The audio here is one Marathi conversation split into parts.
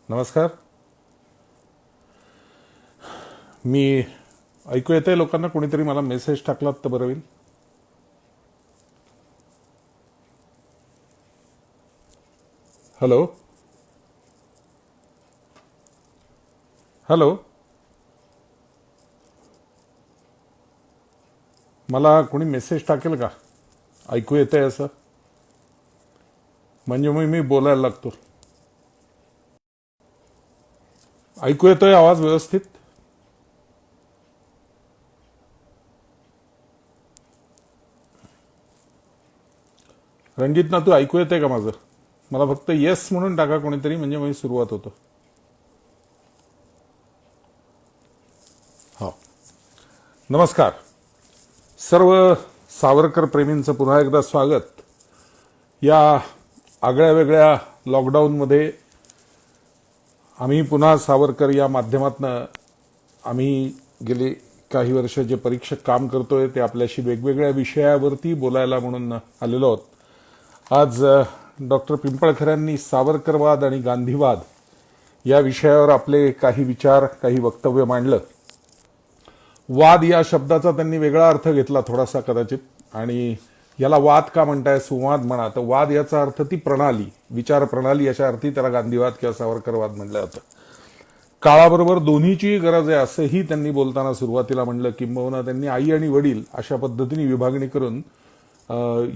नमस्कार. मी ऐकू येतंय लोकांना? कोणीतरी मला मेसेज टाकलात तर बरं होईल. Hello hello. मला कोणी मेसेज टाकेल का? ऐकू येतंय असं? म्हणजे मग मी बोलायला लागतो. ऐकू येतोय आवाज व्यवस्थित? रणजित ना, तू ऐकू येतंय का माझं? मला फक्त येस म्हणून टाका कोणीतरी, म्हणजे मी सुरुवात होतो. हो. नमस्कार सर्व सावरकर प्रेमींचं पुन्हा एकदा स्वागत. या आगळ्या वेगळ्या लॉकडाऊनमध्ये आम्ही पुन्हा सावरकर या माध्यमातून आम्ही गेली काही वर्ष जे परीक्षक काम करतोय ते आपल्याशी वेगवेगळ्या विषयावरती बोलायला म्हणून आलेलो आहोत. आज डॉक्टर पिंपळखऱ्यांनी सावरकरवाद आणि गांधीवाद या विषयावर आपले काही विचार, काही वक्तव्य मांडलं. वाद या शब्दाचा त्यांनी वेगळा अर्थ घेतला थोडासा कदाचित, आणि याला वाद का म्हणताय, संवाद म्हणा. तर वाद याचा अर्थ ती प्रणाली, विचार प्रणाली, अशा अर्थी त्याला गांधीवाद किंवा सावरकरवाद म्हणलं जातं. काळाबरोबर दोन्हीची गरज आहे असंही त्यांनी बोलताना सुरुवातीला म्हणलं. किंबहुना त्यांनी आई आणि वडील अशा पद्धतीने विभागणी करून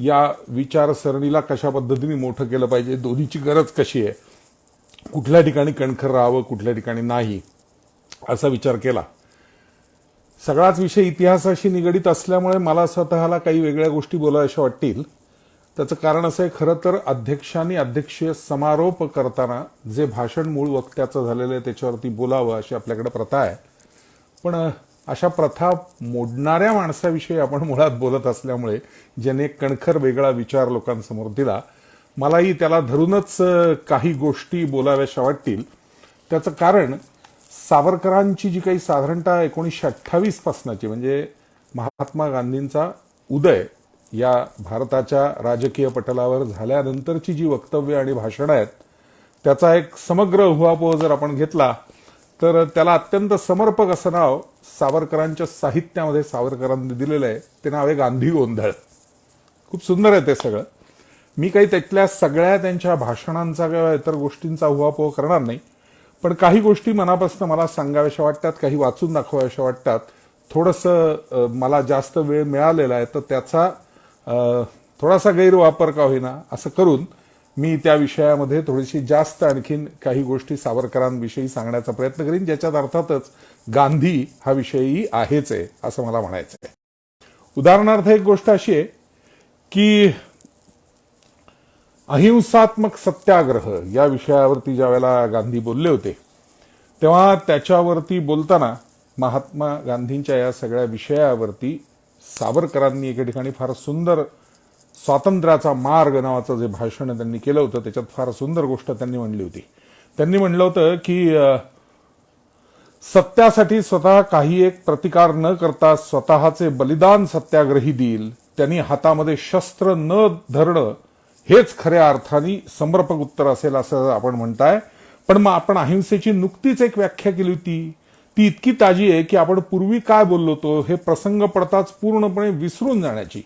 या विचारसरणीला कशा पद्धतीने मोठं केलं पाहिजे, दोन्हीची गरज कशी आहे, कुठल्या ठिकाणी कणखर राहावं, कुठल्या ठिकाणी नाही, असा विचार केला. सगळाच विषय इतिहासाशी निगडीत असल्यामुळे मला स्वतःला काही वेगळ्या गोष्टी बोलाव्याशा वाटतील. त्याचं कारण असं आहे, खरं तर अध्यक्षांनी अध्यक्षीय समारोप करताना जे भाषण मूळ वक्त्याचं झालेलं आहे त्याच्यावरती बोलावं अशी आपल्याकडे प्रथा आहे. पण अशा प्रथा मोडणाऱ्या माणसाविषयी आपण मुळात बोलत असल्यामुळे, ज्याने कणखर वेगळा विचार लोकांसमोर दिला, मलाही त्याला धरूनच काही गोष्टी बोलाव्याशा वाटतील. त्याचं कारण सावरकरांची जी काही साधारणतः 1928 पासनाची, म्हणजे महात्मा गांधींचा उदय या भारताच्या राजकीय पटलावर झाल्यानंतरची जी वक्तव्य आणि भाषणं आहेत, त्याचा एक समग्र उहापोह जर आपण घेतला तर त्याला अत्यंत समर्पक असं नाव सावरकरांच्या साहित्यामध्ये सावरकरांनी दिलेलं आहे. ते नाव आहे गांधी गोंधळ. खूप सुंदर आहे ते सगळं. मी काही त्यातल्या सगळ्या त्यांच्या भाषणांचा किंवा इतर गोष्टींचा उहापोह करणार नाही, पण काही गोष्टी मनापासून मला सांगाव्याशा वाटतात, काही वाचून दाखवाव्याशा वाटतात. थोडंसं मला जास्त वेळ मिळालेला आहे तर त्याचा थोडासा गैरवापर का होईना असं करून मी त्या विषयामध्ये थोडीशी जास्त आणखीन काही गोष्टी सावरकरांविषयी सांगण्याचा प्रयत्न करीन, ज्याच्यात अर्थातच गांधी हा विषयही आहेच आहे असं मला म्हणायचं आहे. उदाहरणार्थ एक गोष्ट अशी आहे की अहिंसात्मक सत्याग्रह या विषयावरती ज्या वेळेला गांधी बोलले होते, तेव्हा त्याच्यावरती बोलताना महात्मा गांधींच्या या सगळ्या विषयावरती सावरकरांनी एके ठिकाणी फार सुंदर स्वातंत्र्याचा मार्ग नावाचं जे भाषण त्यांनी केलं होतं, त्याच्यात फार सुंदर गोष्ट त्यांनी म्हणली होती. त्यांनी म्हणलं होतं की सत्यासाठी स्वतः काही एक प्रतिकार न करता स्वतःचे बलिदान सत्याग्रही देईल. त्यांनी हातामध्ये शस्त्र न धरणं हेच खऱ्या अर्थाने समर्पक उत्तर असेल असं आपण म्हणताय. पण मग आपण अहिंसेची नुकतीच एक व्याख्या केली होती, ती इतकी ताजी आहे की आपण पूर्वी काय बोललो होतो हे प्रसंग पडताच पूर्णपणे विसरून जाण्याची,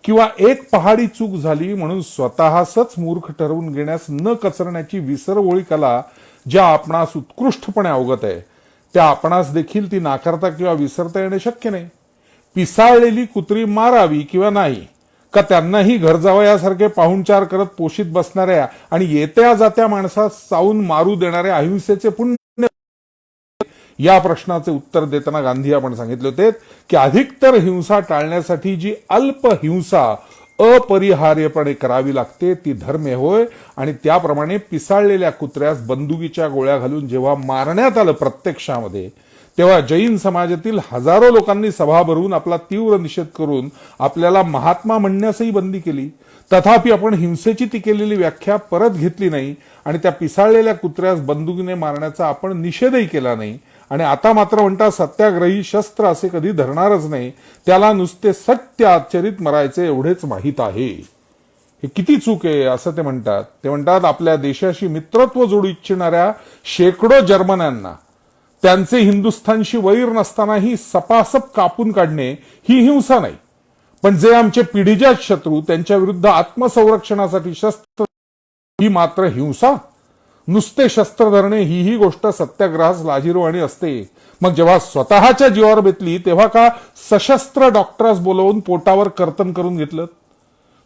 किंवा एक पहाडी चूक झाली म्हणून स्वतःच मूर्ख ठरवून घेण्यास न कचरण्याची विसरवोळी कला ज्या आपणास उत्कृष्टपणे अवगत आहे, त्या आपणास देखील ती नाकारता किंवा विसरता येणे शक्य नाही. पिसाळलेली कुत्री मारावी किंवा नाही, का त्यांनाही घर जावयासारखे पाहुणचार करत पोषित बसणाऱ्या आणि येत्या जात्या माणसास चावून मारू देणाऱ्या अहिंसेचे पुण्य, या प्रश्नाचे उत्तर देताना गांधी आपण सांगितले होते की अधिकतर हिंसा टाळण्यासाठी जी अल्प हिंसा अपरिहार्यपणे करावी लागते ती धर्म होय. आणि त्याप्रमाणे पिसाळलेल्या कुत्र्यास बंदुकीच्या गोळ्या घालून जेव्हा मारण्यात आलं प्रत्यक्षामध्ये, तेव्हा जैन समाजातील हजारो लोकांनी सभा भरवून आपला तीव्र निषेध करून आपल्याला महात्मा म्हणण्यासही बंदी केली. तथापि आपण हिंसेची ती केलेली व्याख्या परत घेतली नाही आणि त्या पिसाळलेल्या कुत्र्यास बंदुकीने मारण्याचा आपण निषेधही केला नाही. आणि आता मात्र म्हणता सत्याग्रही शस्त्र असे कधी धरणारच नाही, त्याला नुसते सत्य आचरित मरायचे एवढेच माहीत आहे. हे किती चूक आहे असं ते म्हणतात. ते म्हणतात आपल्या देशाशी मित्रत्व जोडू इच्छिणाऱ्या शेकडो जर्मनांना त्यांचे हिंदुस्थानशी वैर नसतानाही सपासप कापून काढणे ही हिंसा नाही, पण जे आमचे पिढीजात शत्रू त्यांच्या विरुद्ध आत्मसंरक्षणासाठी शस्त्र ही मात्र हिंसा. नुसते शस्त्र धरणे ही गोष्ट सत्याग्रहास लाजिरवाणी असते. मग जेव्हा स्वतःच्या जीवावर बेतली तेव्हा का सशस्त्र डॉक्टर्स बोलवून पोटावर कर्तन करून घेतलं?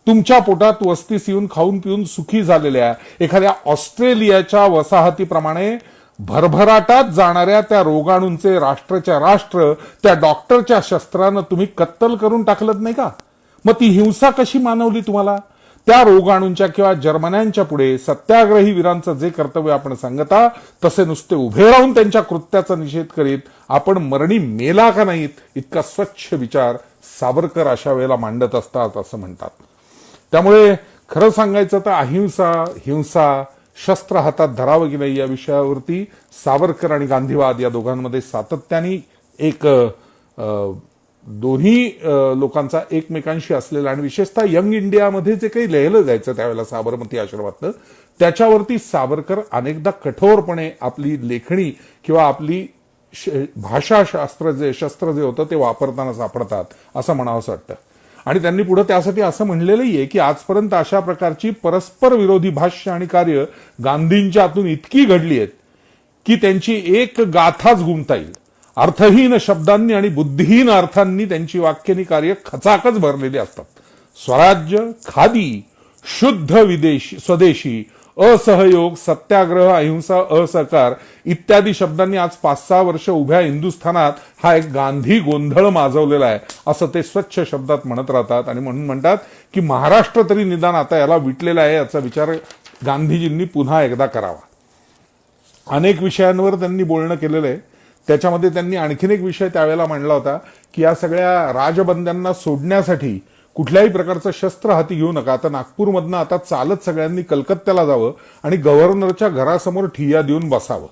तुमच्या पोटात वस्तीस येऊन खाऊन पिऊन सुखी झालेल्या एखाद्या ऑस्ट्रेलियाच्या वसाहतीप्रमाणे भरभराटात जाणाऱ्या त्या रोगाणूंचे राष्ट्राच्या राष्ट्र त्या डॉक्टरच्या शस्त्रानं तुम्ही कत्तल करून टाकलत नाही का? मग ती हिंसा कशी मानवली तुम्हाला? त्या रोगाणूंच्या किंवा जर्मन्यांच्या पुढे सत्याग्रही वीरांचं जे कर्तव्य आपण सांगता तसे नुसते उभे राहून त्यांच्या कृत्याचा निषेध करीत आपण मरणी मेला का नाहीत इतका स्वच्छ विचार सावरकर अशा वेळेला मांडत असतात असं म्हणतात. त्यामुळे खरं सांगायचं तर अहिंसा, हिंसा, शस्त्र हातात धरावं की नाही या विषयावरती सावरकर आणि गांधीवाद या दोघांमध्ये सातत्याने एक दोन्ही लोकांचा एकमेकांशी असलेला आणि विशेषतः यंग इंडियामध्ये जे काही लिहिलं जायचं त्यावेळेला साबरमती आश्रमातलं त्याच्यावरती सावरकर अनेकदा कठोरपणे आपली लेखणी किंवा आपली भाषाशास्त्र जे शस्त्र जे होतं ते वापरताना सापडतात असं म्हणावंसं वाटतं. आणि त्यांनी पुढे त्यासाठी असं म्हणलेलंही आहे की आजपर्यंत अशा प्रकारची परस्पर विरोधी भाष्य आणि कार्य गांधींच्या हातून इतकी घडली आहेत की त्यांची एक गाथाच गुंतता येईल. अर्थहीन शब्दांनी आणि बुद्धिहीन अर्थांनी त्यांची वाक्यनी कार्य खचाखच भरलेली असतात. स्वराज्य, खादी, शुद्ध विदेशी स्वदेशी, असहयोग, सत्याग्रह, अहिंसा, असहकार इत्यादी शब्दांनी आज 5-6 वर्ष उभ्या हिंदुस्थानात हा एक गांधी गोंधळ माजवलेला आहे असं ते स्वच्छ शब्दात म्हणत राहतात. आणि म्हणून म्हणतात की महाराष्ट्र तरी निदान आता याला विटलेला आहे याचा विचार गांधीजींनी पुन्हा एकदा करावा. अनेक विषयांवर त्यांनी बोलणं केलेलं आहे. त्याच्यामध्ये त्यांनी आणखीन एक विषय त्यावेळेला मांडला होता की या सगळ्या राजबंद्यांना सोडण्यासाठी कुठल्याही प्रकारचं शस्त्र हाती घेऊ नका. आता नागपूरमधनं आता चालत सगळ्यांनी कलकत्त्याला जावं आणि गव्हर्नरच्या घरासमोर ठिय्या देऊन बसावं.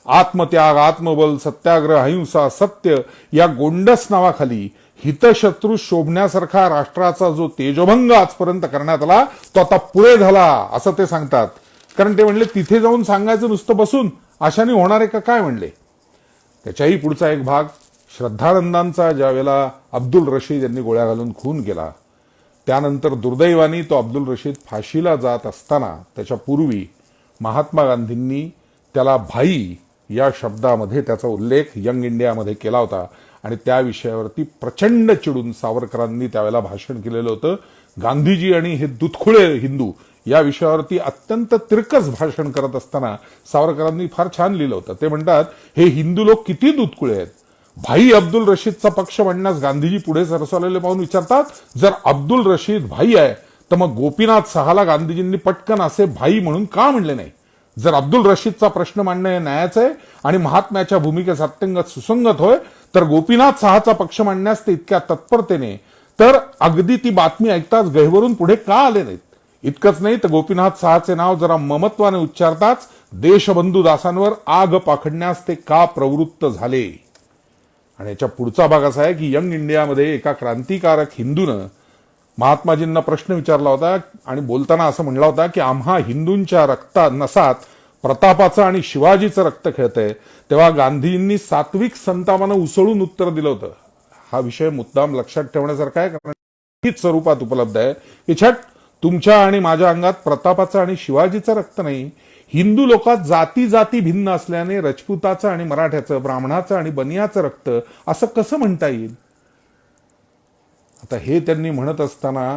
आत्मत्याग, आत्मबल, सत्याग्रह, अहिंसा, सत्य या गोंडस नावाखाली हितशत्रू शोभण्यासारखा राष्ट्राचा जो तेजभंग आजपर्यंत करण्यात आला तो आता पुढे झाला असं ते सांगतात. कारण ते म्हणले तिथे जाऊन सांगायचं नुसतं बसून अशाने होणार आहे का काय म्हणले. त्याच्याही पुढचा एक भाग श्रद्धानंदांचा ज्यावेळेला अब्दुल रशीद यांनी गोळ्या घालून खून केला त्यानंतर दुर्दैवाने तो अब्दुल रशीद फाशीला जात असताना त्याच्या पूर्वी महात्मा गांधींनी त्याला भाई या शब्दामध्ये त्याचा उल्लेख यंग इंडियामध्ये केला होता आणि त्या विषयावरती प्रचंड चिडून सावरकरांनी त्यावेळेला भाषण केलेलं होतं. गांधीजी आणि हे दुधखुळे हिंदू या विषयावरती अत्यंत तिरकस भाषण करत असताना सावरकरांनी फार छान लिहिलं होतं. ते म्हणतात हे हिंदू लोक किती दुधखुळे आहेत. भाई अब्दुल रशीदचा पक्ष म्हणण्यास गांधीजी पुढे सरसावलेले पाहून विचारतात जर अब्दुल रशीद भाई आहे तर मग गोपीनाथ सहाला गांधीजींनी पटकन असे भाई म्हणून का म्हणले नाही. जर अब्दुल रशीदचा प्रश्न मांडणं हे न्यायाचं आहे आणि महात्म्याच्या भूमिकेस अत्यंत सुसंगत होय तर गोपीनाथ सहाचा पक्ष मांडण्यास ते इतक्या तत्परतेने तर अगदी ती बातमी ऐकताच गहिवरून पुढे का आले नाहीत. इतकंच नाही तर गोपीनाथ सहाचे नाव जरा ममत्वाने उच्चारताच देशबंधू दासांवर आग पाखडण्यास ते का प्रवृत्त झाले. आणि याच्या पुढचा भाग असा आहे की यंग इंडियामध्ये एका क्रांतिकारक हिंदूनं महात्माजींना प्रश्न विचारला होता आणि बोलताना असं म्हणला होता की आम्हा हिंदूंच्या नसात प्रतापाचं आणि शिवाजीचं रक्त खेळतंय. तेव्हा गांधींनी सात्विक संतापानं उसळून उत्तर दिलं होतं. हा विषय मुद्दाम लक्षात ठेवण्यासारखा आहे कारण हीच स्वरूपात उपलब्ध आहे की छट तुमच्या आणि माझ्या अंगात प्रतापाचं आणि शिवाजीचं रक्त नाही. हिंदू लोकात जाती जाती भिन्न असल्याने राजपुताचं आणि मराठ्याचं, ब्राह्मणाचं आणि बनियाचं रक्त असं कसं म्हणता येईल. आता हे त्यांनी म्हणत असताना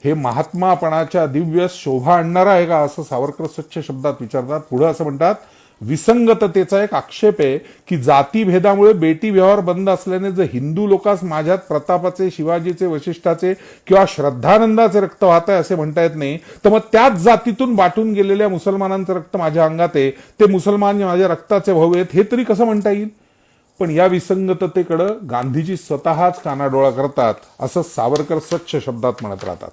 हे महात्मापणाच्या दिव्य शोभा आणणार आहे का असं सावरकर स्वच्छ शब्दात विचारतात. पुढे असं म्हणतात विसंगततेचा एक आक्षेप आहे की जातीभेदामुळे बेटी व्यवहार बंद असल्याने जर हिंदू लोकांस माझ्यात प्रतापाचे, शिवाजीचे, वशिष्ठाचे किंवा श्रद्धानंदाचे रक्त वाहत आहे असे म्हणता येत नाही तर मग त्याच जातीतून बाटून गेलेल्या मुसलमानांचं रक्त माझ्या अंगात आहे ते मुसलमान माझ्या रक्ताचे भाऊ आहेत हे तरी कसं म्हणता येईल. पण या विसंगततेकडे गांधीजी स्वतःच कानाडोळा करतात असं सावरकर स्वच्छ शब्दात म्हणत राहतात.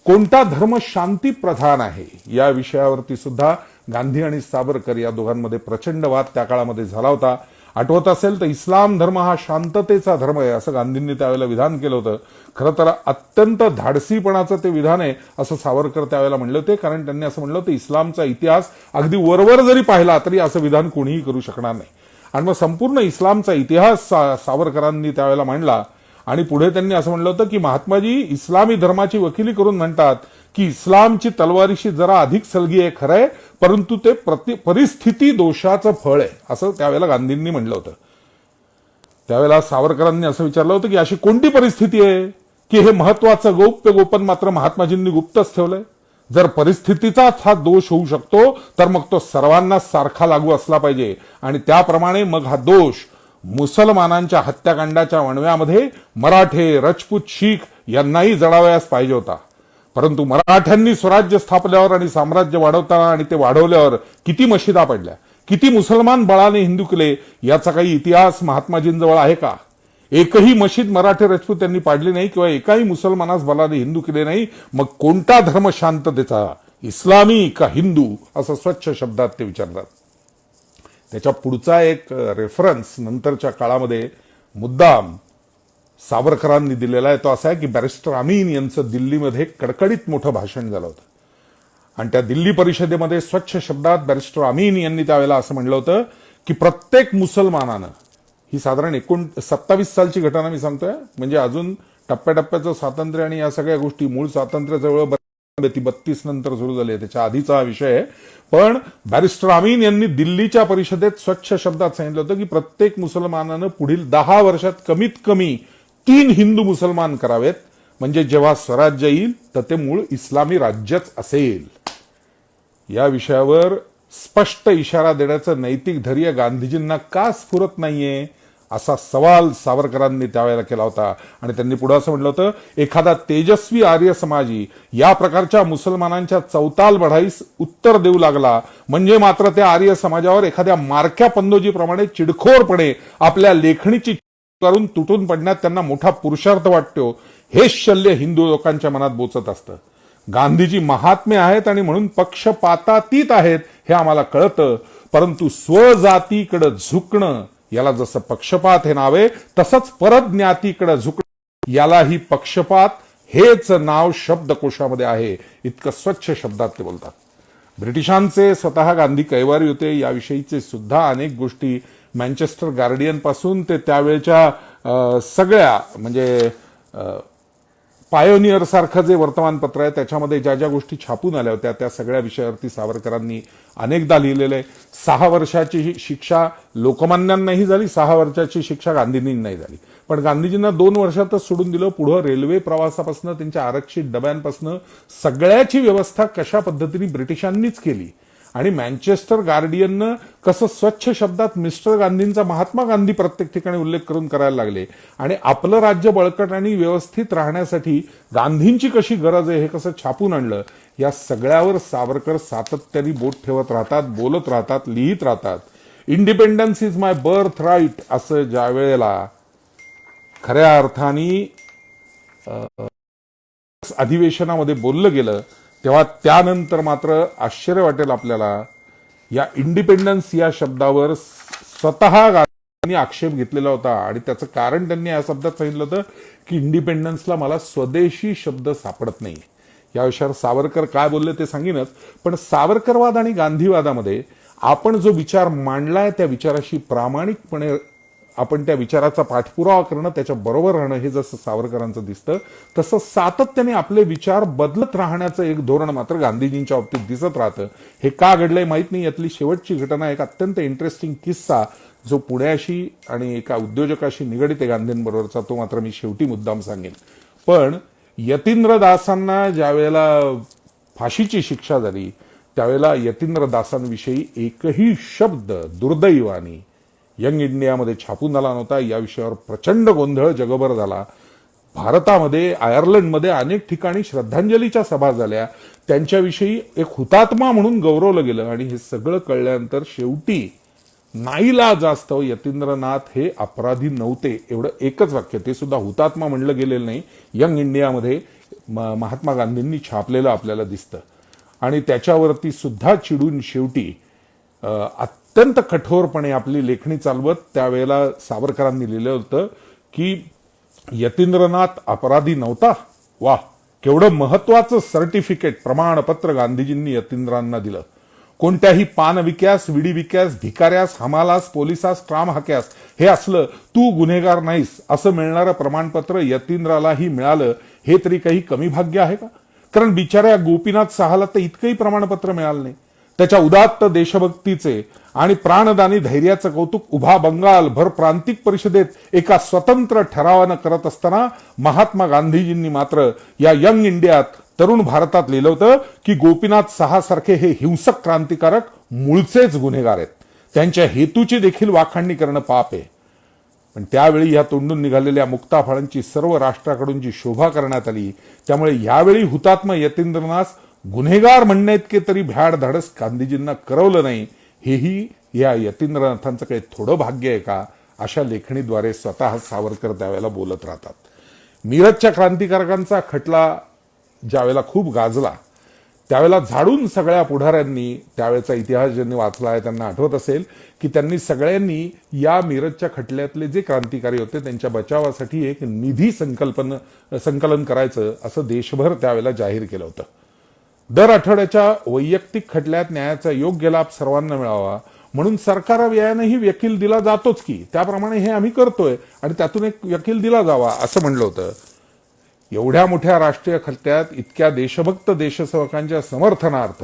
कोणता धर्म शांती प्रधान आहे या विषयावरती सुद्धा गांधी आणि सावरकर या दोघांमध्ये प्रचंड वाद त्या काळामध्ये झाला होता. आठवत असेल तर इस्लाम धर्म हा शांततेचा धर्म आहे असं गांधींनी त्यावेळेला विधान केलं होतं. खरं तर अत्यंत धाडसीपणाचं ते विधान आहे असं सावरकर त्यावेळेला म्हणले होते, कारण त्यांनी असं म्हणलं होतं इस्लामचा इतिहास अगदी वरवर जरी पाहिला तरी असं विधान कोणीही करू शकणार नाही. आणि मग संपूर्ण इस्लामचा इतिहास सावरकरांनी त्यावेळेला मांडला. आणि पुढे त्यांनी असं म्हणलं होतं की महात्माजी इस्लामी धर्माची वकिली करून म्हणतात की इस्लामची तलवारीशी जरा अधिक सलगी आहे खरंय, परंतु ते परिस्थिती दोषाचं फळ आहे असं त्यावेळेला गांधींनी म्हणलं होतं. त्यावेळेला सावरकरांनी असं विचारलं होतं की अशी कोणती परिस्थिती आहे की हे महत्वाचं गौप्य गोपन मात्र महात्माजींनी गुप्तच ठेवलंय. जर परिस्थितीचाच हा दोष होऊ शकतो तर मग तो सर्वांना सारखा लागू असला पाहिजे आणि त्याप्रमाणे मग हा दोष मुसलमानांच्या हत्याकांडाच्या वणव्यामध्ये मराठे, राजपूत, शीख यांनाही जडावयास पाहिजे होता. परंतु मराठ्यांनी स्वराज्य स्थापल्यावर आणि साम्राज्य वाढवताना आणि ते वाढवल्यावर किती मशिदा पडल्या, किती मुसलमान बळाने हिंदू केले याचा काही इतिहास महात्माजींजवळ आहे का? एकही मशीद मराठे राजपूत यांनी पाडली नाही किंवा एकाही मुसलमानास बलाने हिंदू केले नाही. मग कोणता धर्म शांततेचा, इस्लामी का हिंदू, असं स्वच्छ शब्दात ते विचारतात. त्याच्या पुढचा एक रेफरन्स नंतरच्या काळामध्ये मुद्दाम सावरकरांनी दिलेला आहे तो असा आहे की बॅरिस्टर अमीन यांचं दिल्लीमध्ये कडकडीत मोठं भाषण झालं होतं. आणि त्या दिल्ली परिषदेमध्ये स्वच्छ शब्दात बॅरिस्टर अमीन यांनी त्यावेळेला असं म्हणलं होतं की प्रत्येक मुसलमानानं, ही साधारण 27 सालची घटना मी सांगतोय, म्हणजे अजून टप्प्याटप्प्याचं स्वातंत्र्य आणि या सगळ्या गोष्टी, मूळ स्वातंत्र्य जवळ 32 नंतर सुरू झाले, त्याच्या आधीचा हा विषय आहे. पण बॅरिस्टर अमीन यांनी दिल्लीच्या परिषदेत स्वच्छ शब्दात सांगितलं होतं की प्रत्येक मुसलमानानं पुढील 10 वर्षात कमीत कमी 3 हिंदू मुसलमान करावेत, म्हणजे जेव्हा स्वराज्य येईल तर ते मूळ इस्लामी राज्यच असेल. या विषयावर स्पष्ट इशारा देण्याचं नैतिक धैर्य गांधीजींना का स्फुरत नाहीये असा सवाल सावरकरांनी त्यावेळेला केला होता. आणि त्यांनी पुढे असं म्हटलं होतं, एखादा तेजस्वी आर्य समाजी या प्रकारच्या मुसलमानांच्या चौताल बढाईस उत्तर देऊ लागला म्हणजे मात्र त्या आर्य समाजावर एखाद्या मारक्या पंदोजीप्रमाणे चिडखोरपणे आपल्या लेखणीची करून तुटून पडण्यात त्यांना मोठा पुरुषार्थ वाटतो. हेच शल्य हिंदू लोकांच्या मनात बोचत असतं. गांधीजी महात्मे आहेत आणि म्हणून पक्षपातातीत आहेत हे आम्हाला कळतं, परंतु स्वजातीकडे झुकणं याला जसं पक्षपात हे नाव आहे तसंच परज्ञातीकडे झुकणं यालाही पक्षपात हेच नाव शब्दकोशामध्ये आहे, इतकं स्वच्छ शब्दात ते बोलतात. ब्रिटिशांचे स्वतः गांधी कैवारी होते याविषयीचे सुद्धा अनेक गोष्टी मँचेस्टर गार्डियन पासून ते त्यावेळेच्या सगळ्या म्हणजे पायोनियर सारखं जे वर्तमानपत्र आहे त्याच्यामध्ये ज्या ज्या गोष्टी छापून आल्या होत्या त्या सगळ्या विषयावरती सावरकरांनी अनेकदा लिहिलेलं आहे. 6 वर्षाची शिक्षा लोकमान्यांनाही झाली, 6 वर्षाची शिक्षा गांधींनी नाही झाली. पण गांधीजींना 2 वर्षातच सोडून दिलं. पुढं रेल्वे प्रवासापासून त्यांच्या आरक्षित डब्यांपासून सगळ्याची व्यवस्था कशा पद्धतीने ब्रिटिशांनीच केली. आणि मँचेस्टर गार्डियननं कसं स्वच्छ शब्दात मिस्टर गांधींचा महात्मा गांधी प्रत्येक ठिकाणी उल्लेख करून करायला लागले आणि आपलं राज्य बळकट आणि व्यवस्थित राहण्यासाठी गांधींची कशी गरज आहे हे कसं छापून आणलं, या सगळ्यावर सावरकर सातत्याने बोट ठेवत राहतात, बोलत राहतात, लिहित राहतात. Independence is my birthright असं ज्या वेळेला खऱ्या अर्थाने अधिवेशनामध्ये बोललं गेलं तेव्हा त्यानंतर मात्र आश्चर्य वाटेल आपल्याला, या इंडिपेंडन्स या शब्दावर स्वतः गांधींनी आक्षेप घेतलेला होता. आणि त्याचं कारण त्यांनी या शब्दात सांगितलं होतं की इंडिपेंडन्सला मला स्वदेशी शब्द सापडत नाही. या विषयावर सावरकर काय बोलले ते सांगीनच, पण सावरकरवाद आणि गांधीवादामध्ये आपण जो विचार मांडलाय त्या विचाराशी प्रामाणिकपणे आपण त्या विचाराचा पाठपुरावा करणं, त्याच्या बरोबर राहणं हे जसं सावरकरांचं दिसतं तसं सातत्याने आपले विचार बदलत राहण्याचं एक धोरण मात्र गांधीजींच्या बाबतीत दिसत राहतं. हे का घडलंय माहित नाही. यातली शेवटची घटना एक अत्यंत इंटरेस्टिंग किस्सा जो पुण्याशी आणि एका उद्योजकाशी निगडित आहे गांधींबरोबरचा, तो मात्र मी शेवटी मुद्दाम सांगेन. पण यतींद्रदासांना ज्यावेळेला फाशीची शिक्षा झाली त्यावेळेला यतींद्रदासांविषयी एकही शब्द दुर्दैवाने यंग इंडियामध्ये छापून आला नव्हता. या विषयावर प्रचंड गोंधळ जगभर झाला. भारतामध्ये, आयर्लंडमध्ये अनेक ठिकाणी श्रद्धांजलीच्या सभा झाल्या, त्यांच्याविषयी एक हुतात्मा म्हणून गौरवलं गेलं. आणि हे सगळं कळल्यानंतर शेवटी नाईलाजास्तव यतींद्रनाथ हे अपराधी नव्हते एवढं एकच वाक्य, ते सुद्धा हुतात्मा म्हणलं गेलेलं नाही, यंग इंडियामध्ये महात्मा गांधींनी छापलेलं आपल्याला दिसतं. आणि त्याच्यावरती सुद्धा चिडून शेवटी अत्यंत कठोरपणे आपली लेखणी चालवत त्यावेळेला सावरकरांनी लिहिलं होतं की यतींद्रनाथ अपराधी नव्हता. वा, केवढं महत्वाचं सर्टिफिकेट, प्रमाणपत्र गांधीजींनी यतींद्रांना दिलं. कोणत्याही पान विक्यास, विडी विक्यास, भिकाऱ्यास, हमालास, पोलिसास, ट्राम हाक्यास हे असलं तू गुन्हेगार नाहीस असं मिळणारं प्रमाणपत्र यतींद्रालाही मिळालं हे तरी काही कमी भाग्य आहे का? कारण बिचाऱ्या गोपीनाथ साहाला तर इतकंही प्रमाणपत्र मिळालं नाही. त्याच्या उदात्त देशभक्तीचे आणि प्राणदानी धैर्याचं कौतुक उभा बंगाल भर प्रांतिक परिषदेत एका स्वतंत्र ठरावानं करत असताना महात्मा गांधीजींनी मात्र या यंग इंडियात, तरुण भारतात लिहिलं होतं की गोपीनाथ साहासारखे हे हिंसक क्रांतिकारक मूळचेच गुन्हेगार आहेत. त्यांच्या हेतूची देखील वाखाणणी करणं पाप आहे. पण त्यावेळी या तोंडून निघालेल्या मुक्ताफळांची सर्व राष्ट्राकडून जी शोभा करण्यात आली, त्यामुळे यावेळी हुतात्मा यतींद्रनाथ गुन्हेगार म्हणण्याइतके तरी भ्याड धाडस गांधीजींना करवलं नाही. हेही या यतींद्रनाथांचं काही थोडं भाग्य आहे का? अशा लेखणीद्वारे स्वतः सावरकर त्यावेळेला बोलत राहतात. मीरजच्या क्रांतिकारकांचा खटला ज्यावेळेला खूप गाजला त्यावेळेला झाडून सगळ्या पुढाऱ्यांनी, त्यावेळेचा इतिहास ज्यांनी वाचला आहे त्यांना आठवत असेल की त्यांनी सगळ्यांनी या मीरजच्या खटल्यातले जे क्रांतिकारी होते त्यांच्या बचावासाठी एक निधी संकलन करायचं असं देशभर त्यावेळेला जाहीर केलं होतं. दर आठवड्याच्या वैयक्तिक खटल्यात न्यायाचा योग्य लाभ सर्वांना मिळावा म्हणून सरकार व्ययानेही वकील दिला जातोच की, त्याप्रमाणे हे आम्ही करतोय आणि त्यातून एक वकील दिला जावा असं म्हणलं होतं. एवढ्या मोठ्या राष्ट्रीय खटल्यात इतक्या देशभक्त देशसेवकांच्या समर्थनार्थ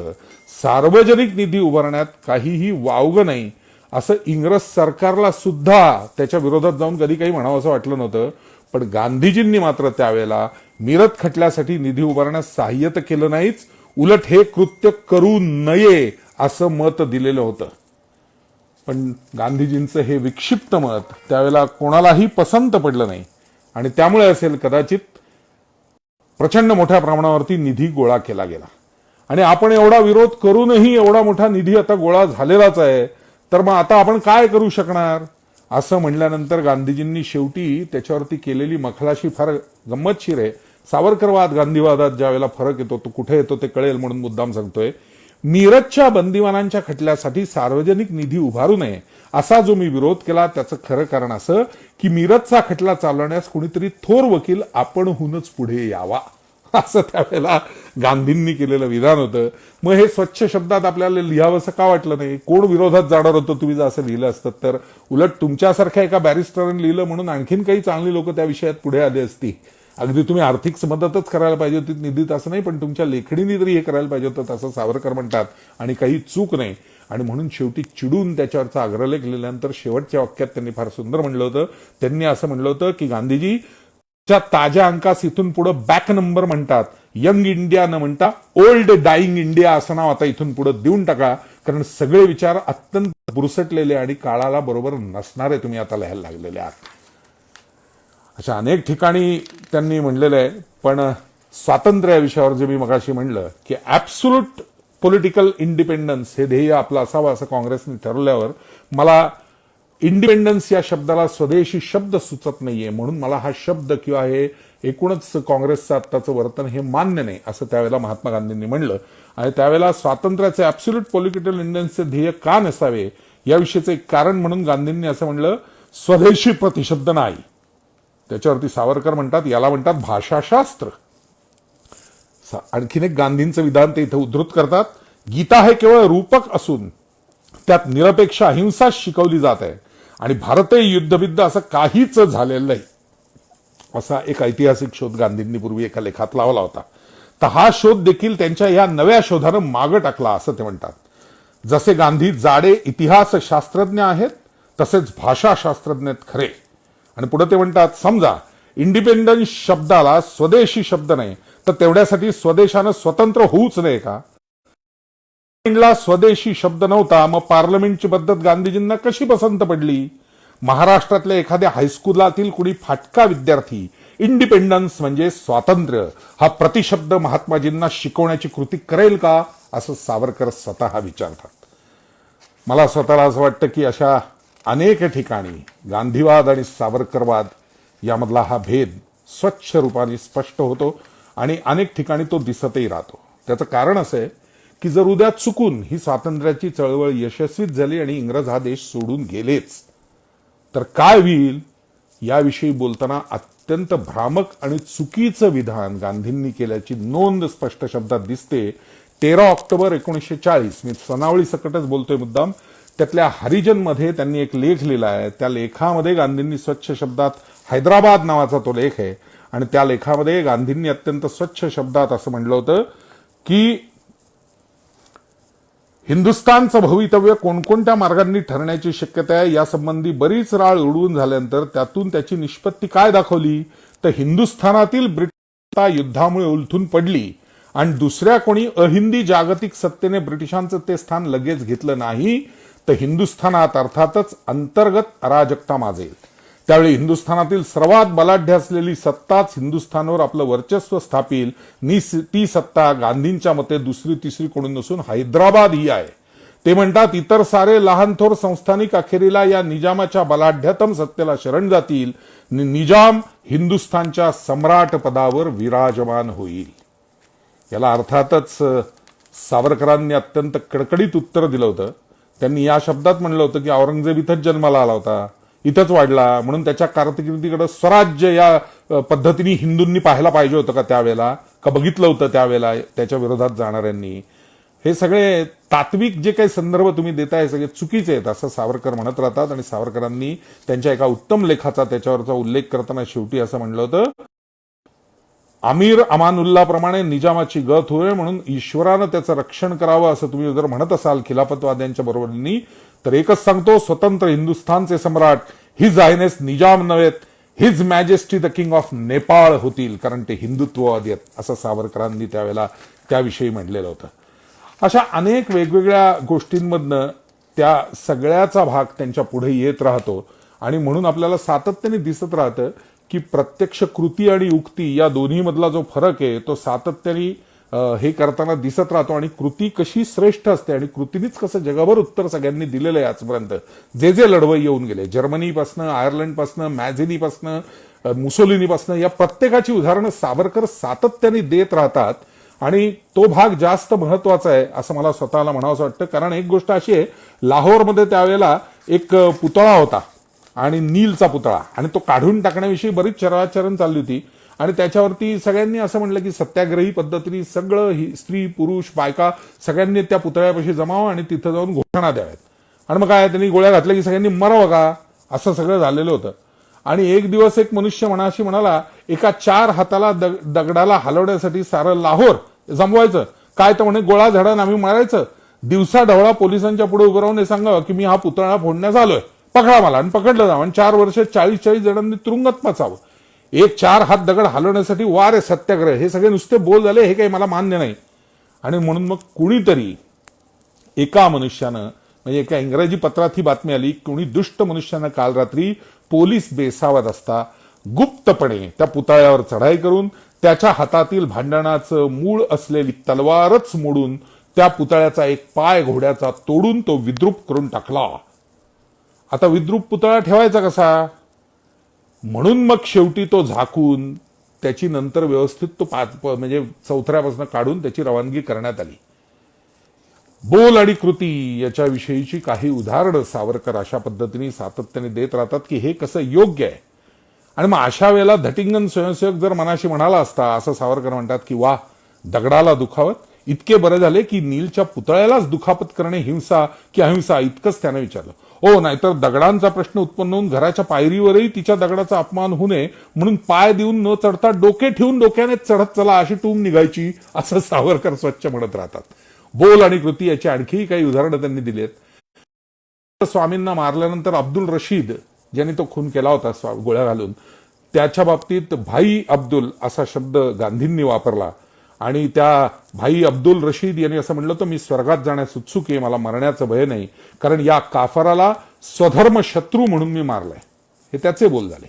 सार्वजनिक निधी उभारण्यात काहीही वावगं नाही असं इंग्रज सरकारला सुद्धा त्याच्या विरोधात जाऊन कधी काही म्हणावं असं वाटलं नव्हतं. पण गांधीजींनी मात्र त्यावेळेला मीरज खटल्यासाठी निधी उभारण्यास सहाय्य तर केलं नाहीच, उलट हे कृत्य करू नये असं मत दिलेलं होतं. पण गांधीजींचं हे विक्षिप्त मत त्यावेळेला कोणालाही पसंत पडलं नाही आणि त्यामुळे असेल कदाचित प्रचंड मोठ्या प्रमाणावरती निधी गोळा केला गेला. आणि आपण एवढा विरोध करूनही एवढा मोठा निधी आता गोळा झालेलाच आहे, तर मग आता आपण काय करू शकणार असं म्हणल्यानंतर गांधीजींनी शेवटी त्याच्यावरती केलेली मखलाशी फार गंमतशीर आहे. सावरकरवाद गांधीवादात ज्या वेळेला फरक येतो तो कुठे येतो ते कळेल म्हणून मुद्दाम सांगतोय. मीरजच्या बंदिवानांच्या खटल्यासाठी सार्वजनिक निधी उभारू नये असा जो मी विरोध केला त्याचं खरं कारण असं की मीरजचा खटला चालवण्यास कुणीतरी थोर वकील आपणहूनच पुढे यावा असं त्यावेळेला गांधींनी केलेलं विधान होतं. मग हे स्वच्छ शब्दात आपल्याला लिहावंसं का वाटलं नाही? कोण विरोधात जाणार होतं तुम्ही जर असं लिहिलं असतं तर? उलट तुमच्यासारख्या एका बॅरिस्टरने लिहिलं म्हणून आणखीन काही चांगली लोक त्या विषयात पुढे आली असती. अगदी तुम्ही आर्थिक मदतच करायला पाहिजे होती निधीत असं नाही, पण तुमच्या लेखणीने तरी हे करायला पाहिजे होतं असं सावरकर म्हणतात आणि काही चूक नाही. आणि म्हणून शेवटी चिडून त्याच्यावरचा अग्रलेख लिहिल्यानंतर शेवटच्या वाक्यात त्यांनी फार सुंदर म्हणलं होतं. त्यांनी असं म्हणलं होतं की गांधीजी च्या ताज्या अंकास इथून पुढे बॅक नंबर म्हणतात, यंग इंडिया न म्हणता ओल्ड डाईंग इंडिया असं नाव आता इथून पुढे देऊन टाका, कारण सगळे विचार अत्यंत बुरसटलेले आणि काळाला बरोबर नसणारे तुम्ही आता लिहायला लागलेले आहात. अशा अनेक ठिकाणी त्यांनी म्हणलेलं आहे. पण स्वातंत्र्य या विषयावर जे मी मगाशी म्हणलं की ऍब्सोल्यूट पॉलिटिकल इंडिपेंडन्स हे ध्येय आपलं असावं असं काँग्रेसने ठरवल्यावर मला इंडिपेंडन्स या शब्दाला स्वदेशी शब्द सुचत नाहीये, म्हणून मला हा शब्द किंवा हे एकूणच काँग्रेसचं आत्ताचं वर्तन हे मान्य नाही असं त्यावेळेला महात्मा गांधींनी म्हणलं. आणि त्यावेळेला स्वातंत्र्याचे ऍब्सोल्यूट पॉलिटिकल इंडिपेंडन्सचे ध्येय का नसावे याविषयीचं एक कारण म्हणून गांधींनी असं म्हणलं, स्वदेशी प्रतिशब्द नाही. त्याच्यावरती सावरकर म्हणतात याला म्हणतात भाषाशास्त्र. आणखीन एक गांधींचं विधान ते इथं उद्धृत करतात, गीता हे केवळ रूपक असून त्यात निरपेक्ष अहिंसा शिकवली जात आहे आणि भारतीय युद्धविद्या असं काहीच झालेलं नाही. असा एक ऐतिहासिक शोध गांधींनी पूर्वी एका लेखात लावला होता. तर हा शोध देखील त्यांच्या या नव्या शोधानं मागं टाकला असं ते म्हणतात. जसे गांधी जाडे इतिहास शास्त्रज्ञ आहेत तसेच भाषाशास्त्रज्ञ खरे. आणि पुढे ते म्हणतात, समजा इंडिपेंडन्स शब्दाला स्वदेशी शब्द नाही तर तेवढ्यासाठी स्वदेशानं स्वतंत्र होऊच नये का? स्वदेशी शब्द नव्हता, मग पार्लमेंटची पद्धत गांधीजींना कशी पसंत पडली? महाराष्ट्रातल्या एखाद्या हायस्कूलातील कुणी फाटका विद्यार्थी इंडिपेंडन्स म्हणजे स्वातंत्र्य हा प्रतिशब्द महात्माजींना शिकवण्याची कृती करेल का असं सावरकर स्वतः विचारतात. मला स्वतःला असं वाटतं की अशा अनेक ठिकाणी गांधीवाद आणि सावरकरवाद यामधला हा भेद स्वच्छ रूपाने स्पष्ट होतो आणि अनेक ठिकाणी तो दिसतही राहतो. त्याचं कारण असं आहे की जर उद्या चुकून ही स्वातंत्र्याची चळवळ यशस्वीच झाली आणि इंग्रज हा देश सोडून गेलेच तर काय होईल याविषयी बोलताना अत्यंत भ्रामक आणि चुकीचं विधान गांधींनी केल्याची नोंद स्पष्ट शब्दात दिसते. 13 ऑक्टोबर 1940, मी सनावळी सकटच बोलतोय मुद्दाम, त्यातल्या हरिजनमध्ये त्यांनी एक लेख लिहिला आहे. त्या लेखामध्ये गांधींनी स्वच्छ शब्दात हैदराबाद नावाचा तो लेख आहे आणि त्या लेखामध्ये गांधींनी अत्यंत स्वच्छ शब्दात असं म्हणलं होतं की हिंदुस्थानचं भवितव्य कोणकोणत्या मार्गांनी ठरण्याची शक्यता आहे यासंबंधी बरीच राळ उडवून झाल्यानंतर त्यातून त्याची निष्पत्ती काय दाखवली तर हिंदुस्थानातील ब्रिटिश युद्धामुळे उलथून पडली आणि दुसऱ्या कोणी अहिंदी जागतिक सत्तेने ब्रिटिशांचं ते स्थान लगेच घेतलं नाही तर हिंदुस्थानात अर्थातच अंतर्गत अराजकता माजेल. त्यावेळी हिंदुस्थानातील सर्वात बलाढ्य असलेली सत्ताच हिंदुस्थानवर आपलं वर्चस्व स्थापील. ती सत्ता गांधींच्या मते दुसरी तिसरी कोणी नसून हैदराबाद ही आहे. ते म्हणतात इतर सारे लहान थोर संस्थानिक अखेरीला या निजामाच्या बलाढ्यतम सत्तेला शरण जातील. निजाम हिंदुस्थानच्या सम्राट पदावर विराजमान होईल. याला अर्थातच सावरकरांनी अत्यंत कडकडीत उत्तर दिलं होतं. त्यांनी या शब्दात म्हणलं होतं की औरंगजेब इथंच जन्माला आला होता, इथंच वाढला, म्हणून त्याच्या कारकिर्दीकडे स्वराज्य या पद्धतीने हिंदूंनी पाहायला पाहिजे होतं का त्यावेळेला, का बघितलं होतं त्यावेळेला त्याच्या विरोधात जाणाऱ्यांनी. हे सगळे तात्विक जे काही संदर्भ तुम्ही देताय सगळे चुकीचे आहेत असं सावरकर म्हणत राहतात. आणि सावरकरांनी त्यांच्या एका उत्तम लेखाचा त्याच्यावरचा उल्लेख करताना शेवटी असं म्हणलं होतं, अमीर अमानुल्ला प्रमाणे निजामाची गत होय म्हणून ईश्वरानं त्याचं रक्षण करावं असं तुम्ही जर म्हणत असाल खिलाफतवाद्यांच्या बरोबरीने तर एकच सांगतो, स्वतंत्र हिंदुस्थानचे सम्राट हिज हायनेस निजाम नव्हेत, his majesty the king of Nepal होतील, कारण ते हिंदुत्ववादी आहेत असं सावरकरांनी त्यावेळेला त्याविषयी म्हटलेलं होतं. अशा अनेक वेगवेगळ्या गोष्टींमधनं त्या सगळ्याचा भाग त्यांच्या पुढे येत राहतो आणि म्हणून आपल्याला सातत्याने दिसत राहतं की प्रत्यक्ष कृती आणि उक्ती या दोन्ही मधला जो फरक आहे तो सातत्याने हे करताना दिसत राहतो. आणि कृती कशी श्रेष्ठ असते आणि कृतीनीच कसं जगभर उत्तर सगळ्यांनी दिलेलं आहे आजपर्यंत. जे जे लढवई येऊन गेले जर्मनीपासनं, आयर्लंडपासनं, मॅझिनीपासनं, मुसोलिनीपासनं या प्रत्येकाची उदाहरणं सावरकर सातत्याने देत राहतात. आणि तो भाग जास्त महत्वाचा आहे असं मला स्वतःला म्हणावंसं वाटतं. कारण एक गोष्ट अशी आहे, लाहोरमध्ये त्यावेळेला एक पुतळा होता आणि नीलचा पुतळा, आणि तो काढून टाकण्याविषयी बरीच चर्चा चालली होती. आणि त्याच्यावरती सगळ्यांनी असं म्हणलं की सत्याग्रही पद्धतीने सगळं स्त्री पुरुष बायका सगळ्यांनी त्या पुतळ्यापाशी जमावं आणि तिथं जाऊन घोषणा द्याव्यात. आणि मग काय त्यांनी गोळ्या घातल्या की सगळ्यांनी मरावं का असं सगळं झालेलं होतं. आणि एक दिवस एक मनुष्य मनाशी म्हणाला, एका 4 हाताला दगडाला हलवण्यासाठी सारं लाहोर जमवायचं काय, तर म्हणे गोळा झाडानं आम्ही मारायचं, दिवसा ढवळा पोलिसांच्या पुढे उभं राहून हे सांगावं की मी हा पुतळा फोडण्यास आलोय, पकडा मला, आणि पकडलं जावं आणि 4 वर्ष 40 जणांनी तुरुंगात मचावं. एक 4 हात दगड हलवण्यासाठी वार आहे सत्याग्रह, हे सगळे नुसते बोल झाले, हे काही मला मान्य नाही. आणि म्हणून मग कुणीतरी एका मनुष्यानं, म्हणजे एका इंग्रजी पत्रात ही बातमी आली, कुणी दुष्ट मनुष्यानं काल रात्री पोलीस बेसावत असता गुप्तपणे त्या पुतळ्यावर चढाई करून त्याच्या हातातील भांडणाचं मूळ असलेली तलवारच मोडून त्या पुतळ्याचा एक पाय घोड्याचा तोडून तो विद्रूप करून टाकला. आता विद्रूप पुतळा ठेवायचा कसा, म्हणून मग शेवटी तो झाकून त्याची नंतर व्यवस्थित तो म्हणजे चौथऱ्यापासून काढून त्याची रवानगी करण्यात आली. बोल आणि कृती याच्याविषयीची काही उदाहरणं सावरकर अशा पद्धतीने सातत्याने देत राहतात की हे कसं योग्य आहे. आणि मग अशा वेळेला धटिंगन स्वयंसेवक जर मनाशी म्हणाला असता, असं सावरकर म्हणतात की वा, दगडाला दुखावत, इतके बरे झाले की नीलच्या पुतळ्यालाच दुखापत करणे हिंसा की अहिंसा, इतकंच त्यानं विचारलं. हो, नाहीतर दगडांचा प्रश्न उत्पन्न होऊन घराच्या पायरीवरही तिच्या दगडाचा अपमान होऊ नये म्हणून पाय देऊन न चढता डोके ठेवून डोक्याने चढत चला अशी टूम निघायची, असं सावरकर स्वच्छ म्हणत राहतात. बोल आणि कृती याची आणखी काही उदाहरणं त्यांनी दिली आहेत. स्वामींना मारल्यानंतर अब्दुल रशीद ज्यांनी तो खून केला होता गोळ्या घालून, त्याच्या बाबतीत भाई अब्दुल असा शब्द गांधींनी वापरला. आणि त्या भाई अब्दुल रशीद यांनी असं म्हणलं होतं, मी स्वर्गात जाण्यास उत्सुक आहे, मला मरण्याचं भय नाही, कारण या काफराला स्वधर्म शत्रू म्हणून मी मारलाय. हे त्याचे बोल झाले.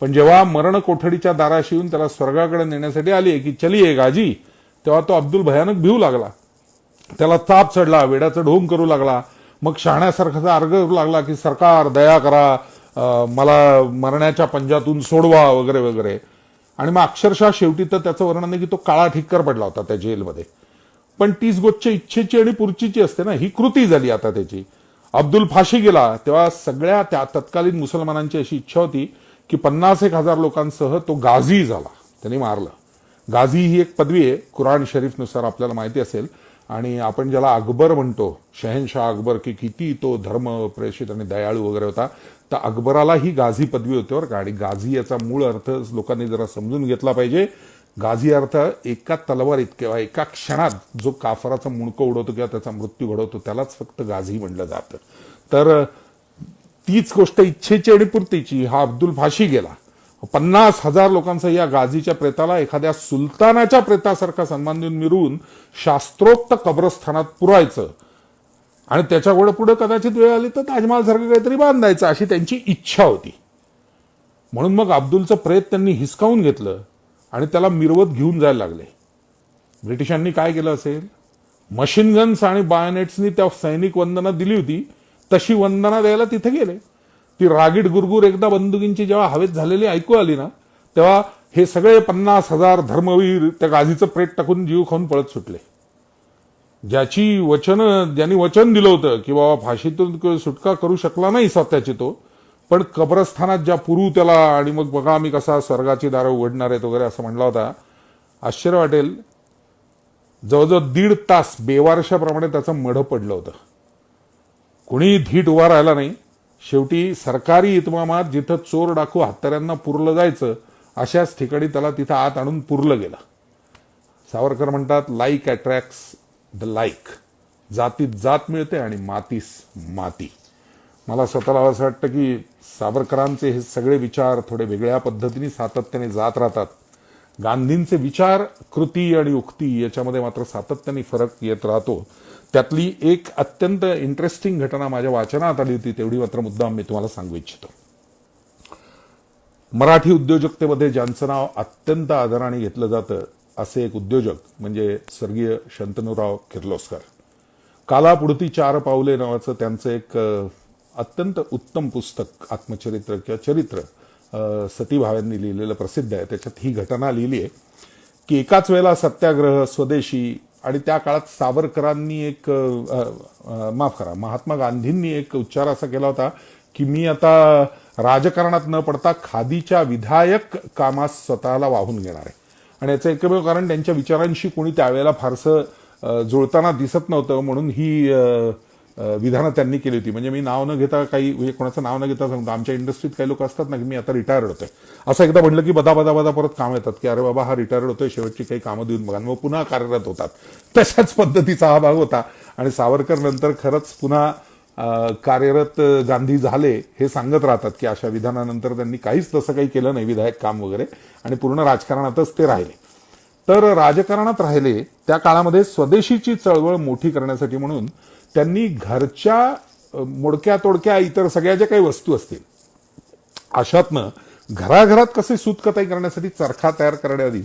पण जेव्हा मरण कोठडीच्या दाराशी येऊन त्याला स्वर्गाकडे नेण्यासाठी आली की चलिये गाजी, तेव्हा तो अब्दुल भयानक भिवू लागला. त्याला ताप चढला, वेड्याचं ढोंग करू लागला. मग शहाण्यासारखाचा अर्ग करू लागला की सरकार दया करा, मला मरण्याच्या पंजातून सोडवा वगैरे वगैरे. आणि मग अक्षरशः शेवटी तर त्याचं वर्णन आहे की तो काळा ठिक्कर पडला होता त्या जेलमध्ये. पण तीच गोष्ट इच्छेची आणि पुरचीची असते ना. ही कृती झाली आता त्याची. अब्दुल फाशी गेला तेव्हा सगळ्या त्या तत्कालीन मुसलमानांची अशी इच्छा होती की 50,000 लोकांसह तो गाझी झाला, त्यांनी मारलं. गाझी ही एक पदवी आहे कुराण शरीफनुसार, आपल्याला माहिती असेल. आणि आपण ज्याला अकबर म्हणतो, शहनशाह अकबर, की किती तो धर्म प्रेषित आणि दयाळू वगैरे होता, तर अकबराला ही गाझी पदवी होती बरं का. आणि गाझी याचा मूळ अर्थ लोकांनी जरा समजून घेतला पाहिजे. गाझी अर्थ एका तलवारीत किंवा एका क्षणात जो काफराचा मुंडकं उडवतो किंवा त्याचा मृत्यू घडवतो त्यालाच फक्त गाझी म्हणलं जातं. तर तीच गोष्ट इच्छेची आणि पूर्तीची. हा अब्दुल फाशी गेला, 50,000 लोकांचा या गाझीच्या प्रेताला एखाद्या सुलतानाच्या प्रेतासारखा सन्मान देऊन मिरवून शास्त्रोक्त कब्रस्थानात पुरायचं आणि त्याच्या पुढे कदाचित वेळ आली तर ताजमहालसारखं काहीतरी बांधायचं, अशी त्यांची इच्छा होती. म्हणून मग अब्दुलचं प्रेत त्यांनी हिसकावून घेतलं आणि त्याला मिरवत घेऊन जायला लागले. ब्रिटिशांनी काय केलं असेल, मशीन गन्स आणि बायोनेट्सनी त्या सैनिक वंदना दिली होती तशी वंदना द्यायला तिथे गेले. ती रागीट गुरगुर एकदा बंदुकींची जेव्हा हवेत झालेली ऐकू आली ना, तेव्हा हे सगळे 50,000 धर्मवीर त्या गाझीचं प्रेत टाकून जीव खाऊन पळत सुटले. ज्यांनी वचन दिलं होतं की बाबा फाशीतून सुटका करू शकला नाही स्वतःची तो, पण कब्रस्थानात ज्या पुरू त्याला आणि मग बघा आम्ही कसा स्वर्गाची दारं उघडणार आहेत वगैरे असं म्हणला होता. आश्चर्य वाटेल, जवळजवळ 1.5 तास बेवारशाप्रमाणे त्याचं मढं पडलं होतं. कुणी धीट उभा राहिला नाही. शेवटी सरकारी इतमामात जिथं चोर डाकू हत्यारांना पुरलं जायचं अशाच ठिकाणी त्याला तिथं आत आणून पुरलं गेलं. सावरकर म्हणतात, लाईक अट्रॅक्ट्स द लाईक. जातीत जात मिळते आणि मातीस माती. मला स्वतःला असं वाटतं की सावरकरांचे हे सगळे विचार थोडे वेगळ्या पद्धतीने सातत्याने जात राहतात. गांधींचे विचार, कृती आणि उक्ती याच्यामध्ये मात्र सातत्याने फरक येत राहतो. त्यातली एक अत्यंत इंटरेस्टिंग घटना माझ्या वाचनात आली होती, तेवढी मात्र मुद्दाम मी तुम्हाला सांगू इच्छितो. मराठी उद्योजकतेमध्ये ज्यांचं नाव अत्यंत आदराने घेतलं जातं असे एक उद्योजक म्हणजे स्वर्गीय शंतनूराव किर्लोस्कर. कालापुढती 4 पावले नावाचं त्यांचं एक अत्यंत उत्तम पुस्तक, आत्मचरित्र किंवा चरित्र, सतीभावांनी लिहिलेलं प्रसिद्ध आहे. त्याच्यात ही घटना लिहिली आहे की एकाच वेळेला सत्याग्रह, स्वदेशी आणि त्या काळात सावरकरांनी एक महात्मा गांधींनी एक उच्चार असा केला होता की मी आता राजकारणात न पडता खादीच्या विधायक कामास स्वतःला वाहून घेणार आहे. आणि याचं एकमेव कारण त्यांच्या विचारांशी कोणी त्यावेळेला फारसं जुळताना दिसत नव्हतं, म्हणून ही विधानं त्यांनी केली होती. म्हणजे मी नाव न घेता म्हणजे कोणाचं नाव न घेता सांगतो, आमच्या इंडस्ट्रीत काही लोक असतात ना की मी आता रिटायर्ड होतोय असं एकदा म्हणलं की बदा परत काम येतात की अरे बाबा हा रिटायर्ड होतोय, शेवटची काही कामं देऊन बघा, मग पुन्हा कार्यरत होतात. तशाच पद्धतीचा हा भाग होता. आणि सावरकर नंतर खरंच पुन्हा कार्यरत गांधी झाले हे सांगत राहतात की अशा विधानानंतर त्यांनी काहीच तसं काही केलं नाही विधायक काम वगैरे, आणि पूर्ण राजकारणातच ते राहिले. तर राजकारणात राहिले त्या काळामध्ये स्वदेशीची चळवळ मोठी करण्यासाठी म्हणून त्यांनी घरच्या मोडक्या तोडक्या इतर सगळ्या ज्या काही वस्तू असतील अशातनं घराघरात कसे सूतकताई करण्यासाठी चरखा तयार करण्याआधी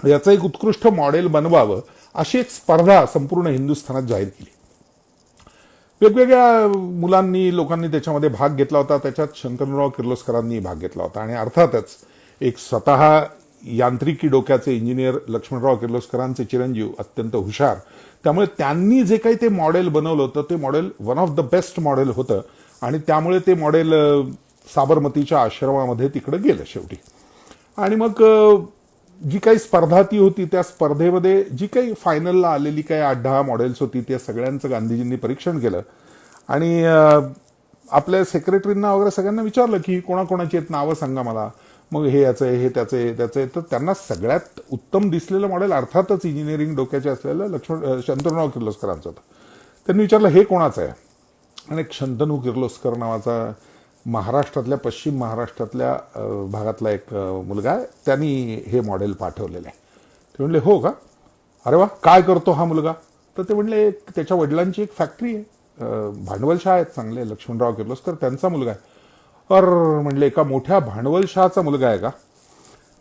याचं एक उत्कृष्ट मॉडेल बनवावं अशी एक स्पर्धा संपूर्ण हिंदुस्थानात जाहीर केली. वेगवेगळ्या मुलांनी, लोकांनी त्याच्यामध्ये भाग घेतला होता. त्याच्यात शंतनूराव किर्लोस्करांनी भाग घेतला होता. आणि अर्थातच एक स्वतः यांत्रिकी डोक्याचे इंजिनियर लक्ष्मणराव किर्लोस्करांचे चिरंजीव, अत्यंत हुशार, त्यामुळे त्यांनी जे काही ते मॉडेल बनवलं होतं ते model one of the best model होतं. आणि त्यामुळे ते मॉडेल साबरमतीच्या आश्रमामध्ये तिकडे गेलं शेवटी. आणि मग जी काही स्पर्धा ती होती त्या स्पर्धेमध्ये जी काही फायनलला आलेली काही 8-10 मॉडेल्स होती त्या सगळ्यांचं गांधीजींनी परीक्षण केलं. आणि आपल्या सेक्रेटरींना वगैरे सगळ्यांना विचारलं की कोणाकोणाची आहेत नावं सांगा मला. मग हे याचं आहे, हे त्याचं आहे, त्याचं आहे. तर त्यांना सगळ्यात उत्तम दिसलेलं मॉडेल अर्थातच इंजिनिअरिंग डोक्याचे असलेलं शंतनूराव किर्लोस्करांचं होतं. त्यांनी विचारलं हे कोणाचं आहे. आणि एक शंतनू किर्लोस्कर नावाचा महाराष्ट्रातल्या, पश्चिम महाराष्ट्रातल्या भागातला एक मुलगा आहे, त्यांनी हे मॉडेल पाठवलेलं आहे. ते म्हणले हो का, अरे वा, काय करतो हा मुलगा. तर ते म्हणले त्याच्या वडिलांची एक फॅक्टरी आहे, भांडवलशाह आहेत चांगले, लक्ष्मणराव किर्लोस्कर त्यांचा मुलगा आहे. म्हणले एका मोठ्या भांडवलशाहाचा मुलगा आहे का.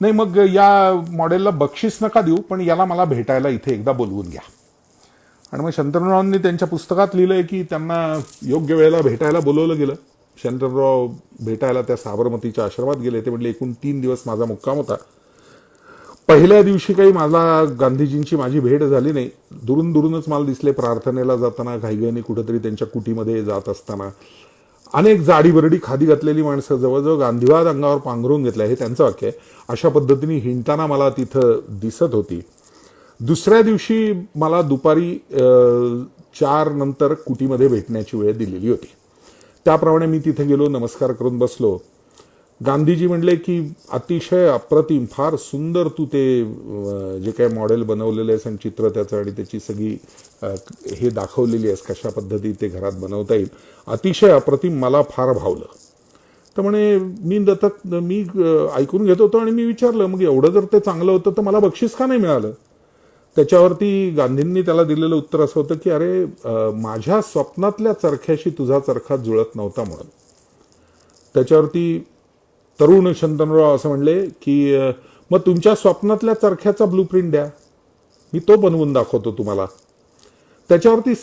नाही, मग या मॉडेलला बक्षीस नका देऊ, पण याला मला भेटायला इथे एकदा बोलवून घ्या. आणि मग शंतनूरावांनी त्यांच्या पुस्तकात लिहिलंय की त्यांना योग्य वेळेला भेटायला बोलवलं गेलं. शंतनूराव भेटायला त्या साबरमतीच्या आश्रमात गेले. ते म्हणले एकूण 3 दिवस माझा मुक्काम होता. पहिल्या दिवशी काही मला गांधीजींची माझी भेट झाली नाही. दुरून दुरूनच मला दिसले प्रार्थनेला जाताना, घाईघाईने कुठेतरी त्यांच्या कुटीमध्ये जात असताना. अनेक जाडीबरडी खादी घातलेली माणसं, जवळजवळ गांधीवाद अंगावर पांघरून घेतला, हे त्यांचं वाक्य आहे, अशा पद्धतीने हिंडताना मला तिथं दिसत होती. दुसऱ्या दिवशी मला दुपारी 4 नंतर कुटीमध्ये भेटण्याची वेळ दिलेली होती. त्याप्रमाणे मी तिथे गेलो, नमस्कार करून बसलो. गांधीजी म्हणले की अतिशय अप्रतिम, फार सुंदर तू ते जे काही मॉडेल बनवलेलं आहेस आणि चित्र त्याचं आणि त्याची सगळी हे दाखवलेली आहेस, कशा पद्धती ते घरात बनवता येईल, अतिशय अप्रतिम, मला फार भावलं. तर म्हणे मी ऐकून घेत होतो आणि मी विचारलं, मग एवढं जर ते चांगलं होतं तर मला बक्षीस का नाही मिळालं? त्याच्यावरती गांधींनी त्याला दिलेलं उत्तर असं होतं की अरे, माझ्या स्वप्नातल्या चरख्याशी तुझा चरखा जुळत नव्हता म्हणून. त्याच्यावरती तरुण शंतनूराव असं म्हणले की मग तुमच्या स्वप्नातल्या चरख्याचा ब्लूप्रिंट द्या, मी तो बनवून दाखवतो तुम्हाला. त्याच्यावरती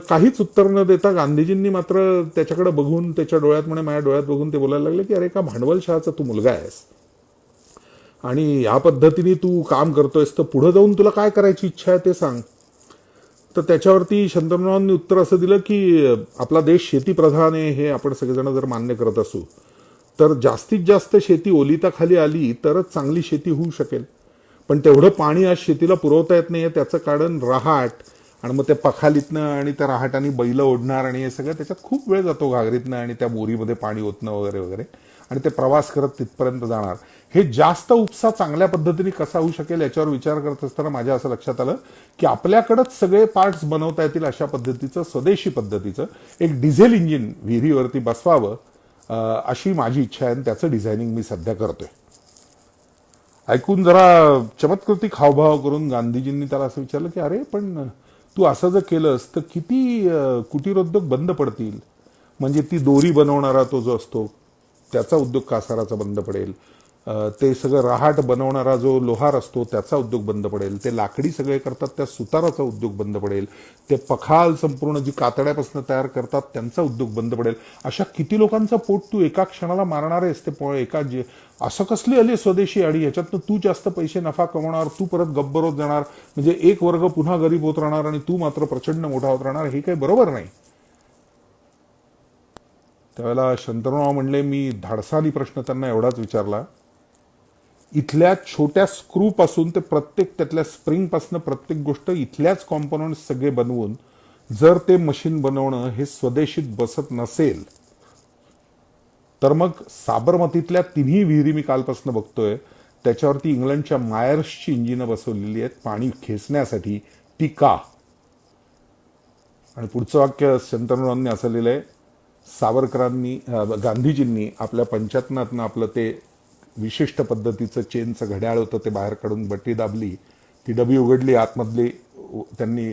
काहीच उत्तर न देता गांधीजींनी मात्र त्याच्याकडे बघून, त्याच्या डोळ्यात, म्हणे माझ्या डोळ्यात बघून ते बोलायला लागले की अरे, का भांडवलशाहाचा तू मुलगा आहेस आणि या पद्धतीने तू काम करतोयस, तर पुढे जाऊन तुला काय करायची इच्छा आहे ते सांग. तर त्याच्यावरती शंतनूरावांनी उत्तर असं दिलं की आपला देश शेतीप्रधान आहे, हे आपण सगळेजण जर मान्य करत असू तर जास्तीत जास्त शेती ओलिताखाली आली तरच चांगली शेती होऊ शकेल. पण तेवढं पाणी आज शेतीला पुरवता येत नाहीये, त्याचं कारण रहाट, आणि मग ते पखालीतनं आणि त्या रहाटाने बैल ओढणार आणि हे सगळं, त्याच्यात खूप वेळ जातो घागरीतनं आणि त्या बोरीमध्ये पाणी ओतणं वगैरे वगैरे, आणि ते प्रवास करत तिथपर्यंत जाणार. हे जास्त उपसा चांगल्या पद्धतीने कसा होऊ शकेल याच्यावर विचार करत असताना माझ्या असं लक्षात आलं की आपल्याकडंच सगळे पार्ट्स बनवता येतील अशा पद्धतीचं, स्वदेशी पद्धतीचं एक डिझेल इंजिन विहिरीवरती बसवावं, अशी माझी इच्छा आहे आणि त्याचं डिझायनिंग मी सध्या करतोय. ऐकून जरा चमत्कृती हावभाव करून गांधीजींनी त्याला असं विचारलं की अरे, पण तू असं जर केलंस तर किती कुटीरोद्योग बंद पडतील. म्हणजे ती दोरी बनवणारा तो जो असतो त्याचा उद्योग कासाराचा बंद पडेल, ते सगळं रहाट बनवणारा जो लोहार असतो त्याचा उद्योग बंद पडेल, ते लाकडी सगळे करतात त्या सुताराचा उद्योग बंद पडेल, ते पखाल संपूर्ण जी कातड्यापासून तयार करतात त्यांचा उद्योग बंद पडेल. अशा किती लोकांचा पोट तू एका क्षणाला मारणार आहेस. ते एका असं कसली आली स्वदेशी, आणि याच्यातनं तू जास्त पैसे नफा कमवणार, तू परत गब्बरोत जाणार, म्हणजे एक वर्ग पुन्हा गरीब होत राहणार आणि तू मात्र प्रचंड मोठा होत राहणार, हे काही बरोबर नाही. त्यावेळेला शंतनूराव म्हणले, मी धाडसानी प्रश्न त्यांना एवढाच विचारला, इथल्या छोट्या स्क्रू पासून ते प्रत्येक त्यातल्या स्प्रिंग पासून प्रत्येक गोष्ट इथल्याच कॉम्पोनंट सगळे बनवून जर ते मशीन बनवणं हे स्वदेशीत बसत नसेल तर मग साबरमतीतल्या 3 विहिरी मी कालपासून बघतोय त्याच्यावरती इंग्लंडच्या मायर्सची इंजिनं बसवलेली आहेत पाणी खेचण्यासाठी, ती का? आणि पुढचं वाक्य शंतनूरावांनी असं लिहिलंय, सावरकरांनी, गांधीजींनी आपल्या पंचायतनातनं आपलं ते विशिष्ट पद्धतीचं चेनचं घड्याळ होतं ते बाहेर काढून बट्टी दाबली, ती डबी उघडली, आतमधली त्यांनी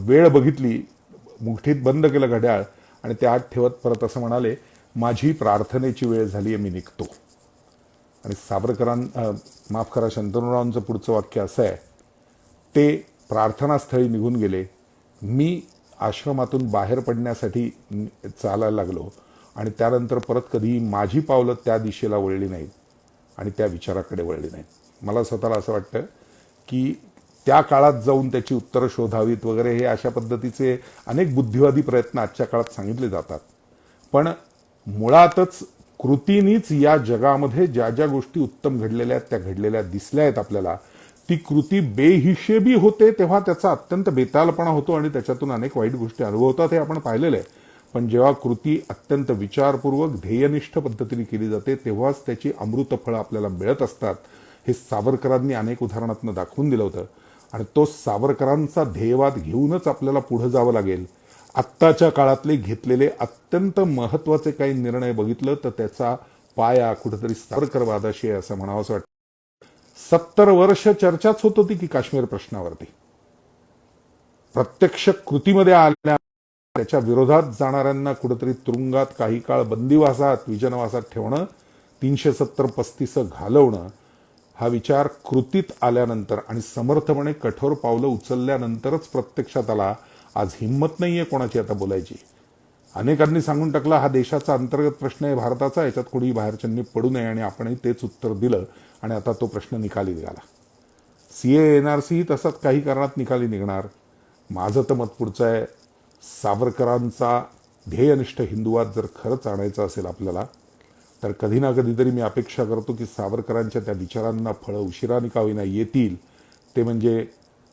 वेळ बघितली, मुठीत बंद केलं घड्याळ आणि ते आत ठेवत परत असं म्हणाले, माझी प्रार्थनेची वेळ झाली आहे, मी निघतो. आणि माफ करा, शंतनूरावांचं पुढचं वाक्य असं आहे, ते प्रार्थनास्थळी निघून गेले, मी आश्रमातून बाहेर पडण्यासाठी चालायला लागलो आणि त्यानंतर परत कधीही माझी पावलं त्या दिशेला वळली नाहीत आणि त्या विचाराकडे वळली नाहीत. मला स्वतःला असं वाटतं की त्या काळात जाऊन त्याची उत्तरं शोधावीत वगैरे, हे अशा पद्धतीचे अनेक बुद्धिवादी प्रयत्न आजच्या काळात सांगितले जातात. पण मुळातच कृतीनीच या जगामध्ये ज्या ज्या गोष्टी उत्तम घडलेल्या आहेत त्या घडलेल्या दिसल्या आहेत आपल्याला. ती कृती बेहिशेबी होते तेव्हा त्याचा अत्यंत बेतालपणा होतो आणि त्याच्यातून अनेक वाईट गोष्टी अनुभवतात, हे आपण पाहिलेलं आहे. पण जेव्हा कृती अत्यंत विचारपूर्वक ध्येयनिष्ठ पद्धतीने केली जाते तेव्हाच त्याची अमृत फळं आपल्याला मिळत असतात. हे सावरकरांनी अनेक उदाहरणातून दाखवून दिलं होतं आणि तो सावरकरांचा ध्येयवाद घेऊनच आपल्याला पुढे जावं लागेल. आत्ताच्या काळातले घेतलेले अत्यंत महत्वाचे काही निर्णय बघितलं तर त्याचा पाया कुठेतरी सावरकरवादाशी आहे असं म्हणावं असं वाटतं. 70 वर्ष चर्चाच होत होती की काश्मीर प्रश्नावरती. प्रत्यक्ष कृतीमध्ये आल्या त्याच्या विरोधात जाणाऱ्यांना कुठेतरी तुरुंगात, काही काळ बंदिवासात, विजनवासात ठेवणं, 370-35 घालवणं, हा विचार कृतीत आल्यानंतर आणि समर्थपणे कठोर पावलं उचलल्यानंतरच प्रत्यक्षात आला. आज हिंमत नाहीये कोणाची आता बोलायची. अनेकांनी सांगून टाकला हा देशाचा अंतर्गत प्रश्न आहे भारताचा, याच्यात कोणी बाहेरच्यांनी पडू नये, आणि आपणही तेच उत्तर दिलं आणि आता तो प्रश्न निकाली निघाला. CA NRC तसंच काही कारणात निकाली निघणार. माझं तर मत पुढचं आहे, सावरकरांचा ध्येयनिष्ठ हिंदुवाद जर खरंच आणायचा असेल आपल्याला, तर कधी ना कधीतरी मी अपेक्षा करतो की सावरकरांच्या त्या विचारांना फळं उशिराने का होईना येतील. ते म्हणजे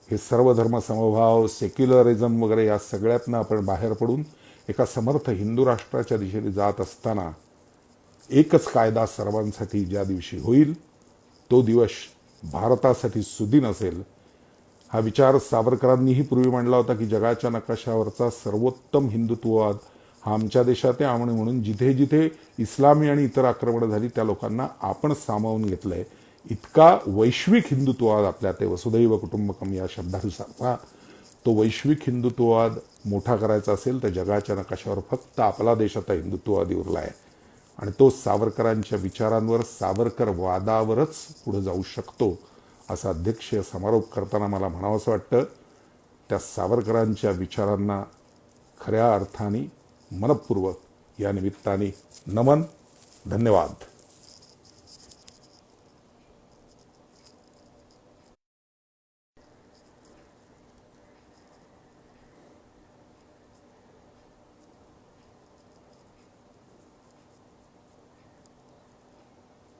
हे सर्व धर्म समभाव, सेक्युलरिझम वगैरे या सगळ्यातनं आपण बाहेर पडून एका समर्थ हिंदू राष्ट्राच्या दिशेने जात असताना एकच कायदा सर्वांसाठी ज्या दिवशी होईल तो दिवस भारतासाठी सुदिन असेल. हा विचार सावरकरांनीही पूर्वी मांडला होता की जगाच्या नकाशावरचा सर्वोत्तम हिंदुत्ववाद हा आमच्या देशात आहे, आणि म्हणून जिथे जिथे इस्लामी आणि इतर आक्रमणं झाली त्या लोकांना आपण सामावून घेतलंय. इतका वैश्विक हिंदुत्ववाद आपल्या ते वसुधैव कुटुंबकम या शब्दानुसारचा तो वैश्विक हिंदुत्ववाद मोठा करायचा असेल तर जगाच्या नकाशावर फक्त आपला देश आता हिंदुत्ववादी उरला आहे, आणि तो सावरकरांच्या विचारांवर, सावरकर वादावरच पुढे जाऊ शकतो. असा अध्यक्षीय समारोप करताना मला म्हणावंसं वाटतं, त्या सावरकरांच्या विचारांना खऱ्या अर्थाने मनपूर्वक या निमित्ताने नमन. धन्यवाद.